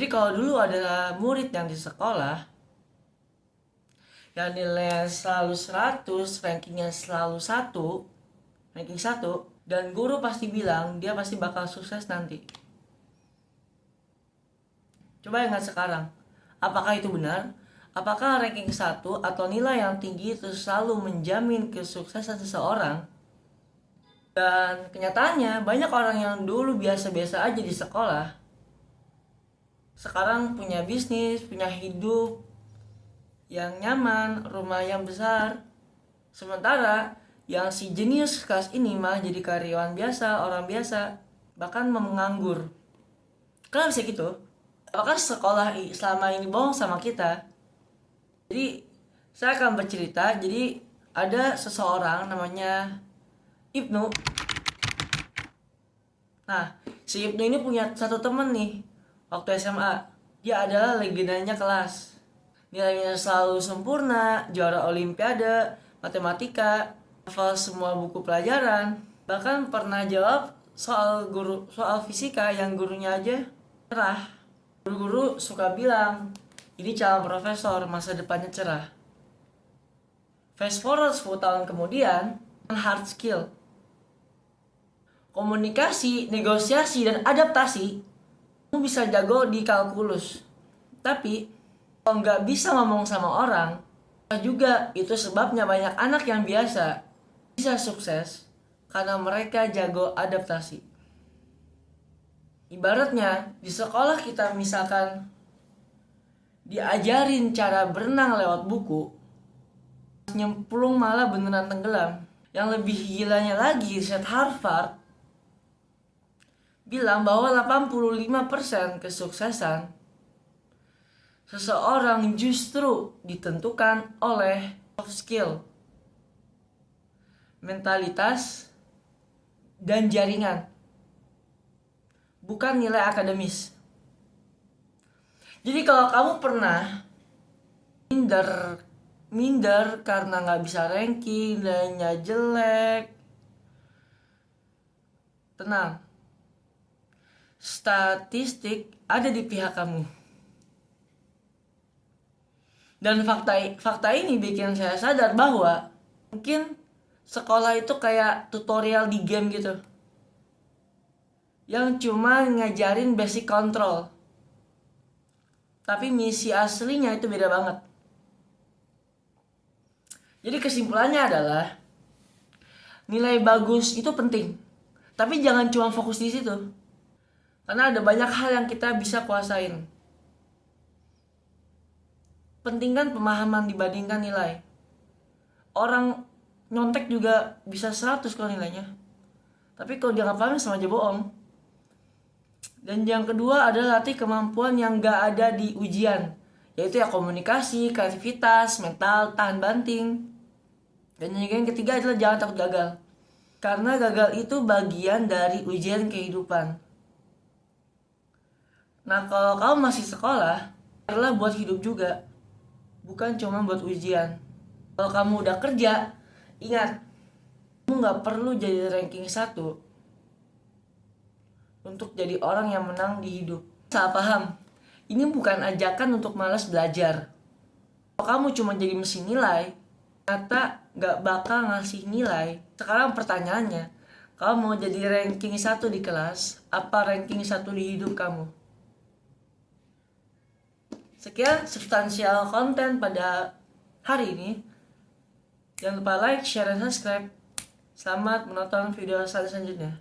Jadi kalau dulu ada murid yang di sekolah yang nilainya selalu 100, rankingnya selalu ranking 1, dan guru pasti bilang dia pasti bakal sukses nanti. Coba ingat sekarang, apakah itu benar? Apakah ranking 1 atau nilai yang tinggi itu selalu menjamin kesuksesan seseorang? Dan kenyataannya banyak orang yang dulu biasa-biasa aja di sekolah sekarang punya bisnis, punya hidup yang nyaman, rumah yang besar. Sementara yang si jenius kelas ini malah jadi karyawan biasa, orang biasa, bahkan menganggur. Kenapa bisa gitu? Apakah sekolah selama ini bohong sama kita? Jadi saya akan bercerita. Jadi ada seseorang namanya Ibnu. Nah, si Ibnu ini punya satu temen nih waktu SMA. Dia adalah legendanya kelas. Nilainya selalu sempurna, juara olimpiade, matematika, hafal semua buku pelajaran. Bahkan pernah jawab soal fisika yang gurunya aja cerah. Guru-guru suka bilang, ini calon profesor, masa depannya cerah. Fast forward 10 tahun kemudian, hard skill, komunikasi, negosiasi, dan adaptasi, kamu bisa jago di kalkulus. Tapi kalau nggak bisa ngomong sama orang, juga itu sebabnya banyak anak yang biasa bisa sukses karena mereka jago adaptasi. Ibaratnya di sekolah kita misalkan diajarin cara berenang lewat buku, nyemplung malah beneran tenggelam. Yang lebih gilanya lagi, riset Harvard bilang bahwa 85% kesuksesan seseorang justru ditentukan oleh soft skill, mentalitas, dan jaringan, bukan nilai akademis. Jadi kalau kamu pernah minder karena nggak bisa ranking, nilainya jelek, tenang. Statistik ada di pihak kamu. Dan fakta ini bikin saya sadar bahwa mungkin sekolah itu kayak tutorial di game gitu, yang cuma ngajarin basic control. Tapi misi aslinya itu beda banget. Jadi kesimpulannya adalah nilai bagus itu penting, tapi jangan cuma fokus di situ. Karena ada banyak hal yang kita bisa kuasain. Pentingkan pemahaman dibandingkan nilai. Orang nyontek juga bisa 100 kalau nilainya. Tapi kalau dia nggak paham sama aja bohong. Dan yang kedua adalah latih kemampuan yang nggak ada di ujian. Yaitu ya komunikasi, kreativitas, mental, tahan banting. Dan yang ketiga adalah jangan takut gagal. Karena gagal itu bagian dari ujian kehidupan. Nah, kalau kamu masih sekolah, adalah buat hidup juga, bukan cuma buat ujian. Kalau kamu udah kerja, ingat, kamu gak perlu jadi ranking 1 untuk jadi orang yang menang di hidup. Salah paham, ini bukan ajakan untuk malas belajar. Kalau kamu cuma jadi mesin nilai, ternyata gak bakal ngasih nilai. Sekarang pertanyaannya, kamu mau jadi ranking 1 di kelas, apa ranking 1 di hidup kamu? Sekian substansial konten pada hari ini. Jangan lupa like, share, dan subscribe. Selamat menonton video selanjutnya.